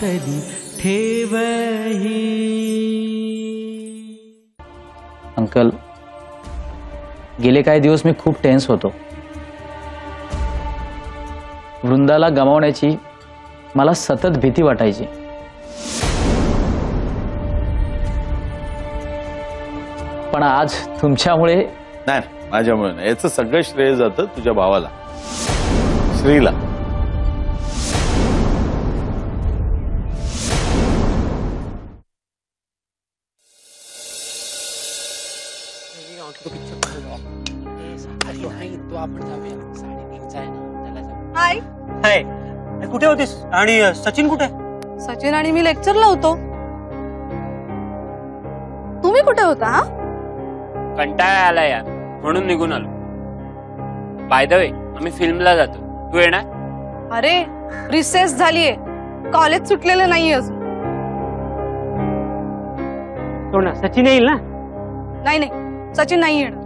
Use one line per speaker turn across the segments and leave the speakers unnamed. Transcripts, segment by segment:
कधी ठेवही।
अंकल, गेले काही दिवस मी खूप टेन्स होतो। वृंदाला गमावण्याची मला सतत भीती वाटायची। पण आज तुमच्यामुळे
नाही, माझ्यामुळे नाही, याचं सगळं श्रेय जातं तुझ्या भावाला, श्रीला।
हाय
हाय, कुठे होतीस? आणि सचिन कुठे?
सचिन आणि मी लेक्चरला होतो। तुम्ही कुठे होता? हा,
कंटाळा आला यार, म्हणून निघून आलो। बाय द वे, आम्ही फिल्मला जातो, तू येणार?
अरे रिसेस झालीये, कॉलेज सुटलेलं नाहीये अजून।
तो ना सचिन येईल ना?
नाही नाही, सचिन नाही येणार।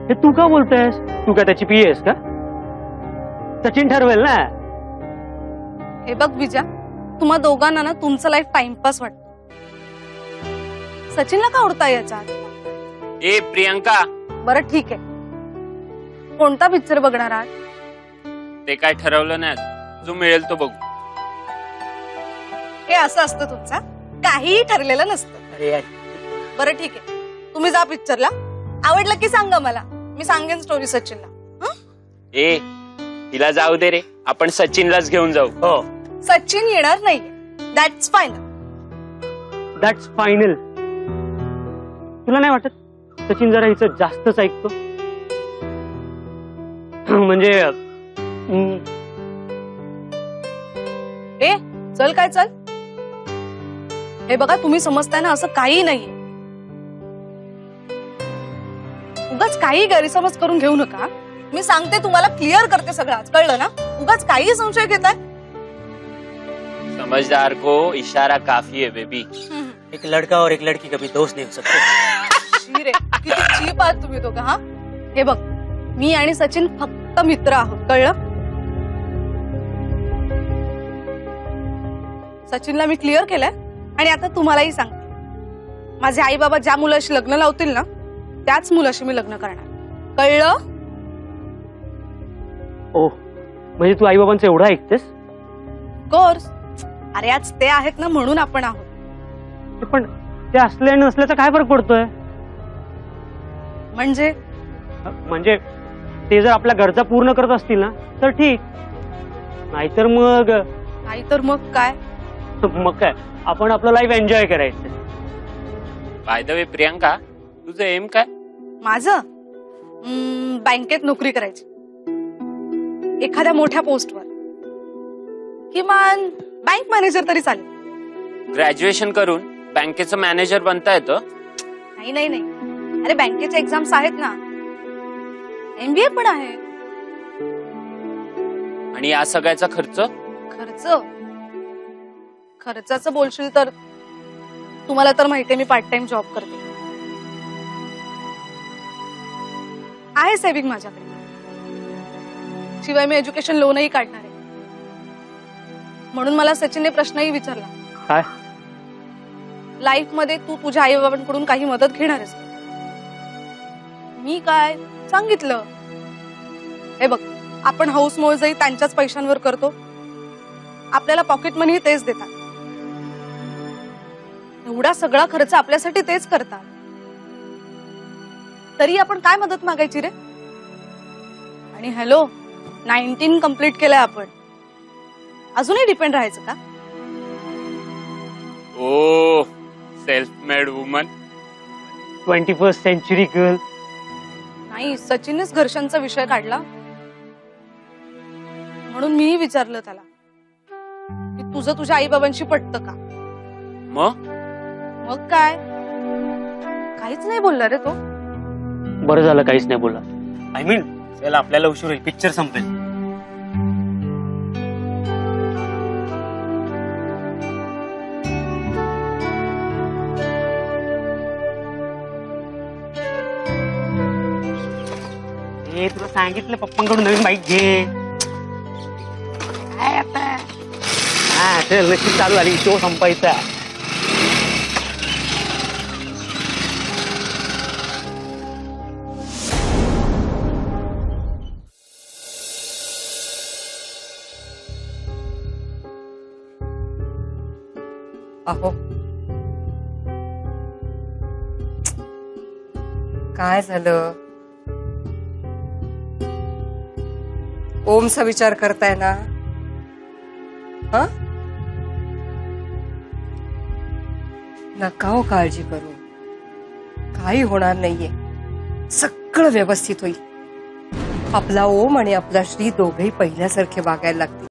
हे तू का बोलतोयस? तू काय त्याची पी आहेस का? सचिन ठरवेल ना।
हे बघ विजय, तुम्हा दोघांना ना तुमचं लाईफ टाइमपास वाटतं। सचिनला का आवडता याच्यात?
ए प्रियंका,
बरं ठीक आहे, कोणता पिक्चर बघणार आहात?
ते काय ठरवलं नाही, जो मिळेल तो बघू।
हे असं असतं तुमचं, काहीही ठरलेलं नसतं।
अरे यार,
बरं ठीक आहे, तुम्ही जा पिक्चरला, आवडलं की सांगा मला, मी सांगेन स्टोरी सचिनला।
ए तिला जाऊ दे रे, आपण सचिनलाच घेऊन जाऊ।
हो,
सचिन येणार नाही, दॅट्स फायनल।
That's final. तुला नाही वाटत सचिन जरा हिचं जास्तच ऐकतो? म्हणजे
ए चल, काय चल? हे बघा, तुम्ही समजताय ना, असं काही नाहीये। उगाच काही गैरसमज करून घेऊ नका, मी सांगते तुम्हाला, क्लिअर करते सगळं, कळलं ना? उगाच काही संशय घेताय।
समझदार को इशारा काफी है बेबी।
एक लड़का और एक लड़की कभी दोस्त नहीं हो सकते।
रे, किती चीप आहात तुम्ही दोघं। हा, हे बघ, मी आणि सचिन फक्त मित्र आहोत, कळलं? सचिनला मी क्लिअर केलंय, आणि आता तुम्हालाही सांगते, माझे आई बाबा ज्या मुलाशी लग्न लावतील ना, त्याच मुलाशी मी लग्न करणार, कळलं?
ओ, म्हणजे तू आई बाबांचं एवढं ऐकतेस?
कोर्स, अरे आज ते आहेत ना, म्हणून आपण आहोत।
पण ते असले नसल्याचा काय फरक पडतोय?
म्हणजे
ते जर आपल्या गरजा पूर्ण करत असतील ना तर ठीक, नाहीतर मग
काय?
मग काय, आपण आपलं लाईफ एन्जॉय करायचं।
बाय द वे प्रियंका, तुझं एम काय?
माझं बँकेत नोकरी करायची, एखाद्या मोठ्या पोस्टवर, किमान बँक मॅनेजर तरी चालेल।
ग्रॅज्युएशन करून बँकेचं मॅनेजर बनता येतं?
नाही नाही नाही, अरे बँकेचे एक्झाम्स आहेत ना, MBA पण आहे।
आणि या सगळ्याचा
खर्चाचं बोलशील तर तुम्हाला तर माहितीये, मी पार्ट टाइम जॉब करते, आहे सेव्हिंग माझ्याकडे, शिवाय मी एज्युकेशन लोनही काढणार आहे। म्हणून मला सचिनने प्रश्नही विचारला,
काय
लाईफ मध्ये तू तुझ्या आई बाबांकडून काही मदत घेणार आहेस? मी काय सांगितलं, हे बघ, आपण हाऊस मौजही त्यांच्याच पैशांवर करतो, आपल्याला पॉकेट मनी तेच देतात, एवढा सगळा खर्च आपल्यासाठी तेच करतात, तरी आपण काय मदत मागायची रे? आणि हॅलो, 19 कंप्लीट केलंय आपण, अजूनही डिपेंड राहायचं का?
Oh self made woman,
21st century girl.
नाही, सचिननेच घर्षणचा विषय काढला, म्हणून मीही विचारलं त्याला की तुझं तुझ्या आई बाबांशी पटतं का? मग काय, काहीच नाही बोलला रे तो।
बरं झालं काहीच नाही बोलला। आय मीन, चला आपल्याला उशीर होईल, पिक्चर संपेल। तुला सांगितलं पप्पांकडून नवीन बाईक घे। काय आता हा चल नक्की चालू झाली तो संपायचा.
अहो काय झालं? ओमचा विचार करताय ना? हा नका हो काळजी करू, काही होणार नाहीये, सगळं व्यवस्थित होईल. आपला ओम आणि आपला श्री दोघेही पहिल्यासारखे वागायला लागतील.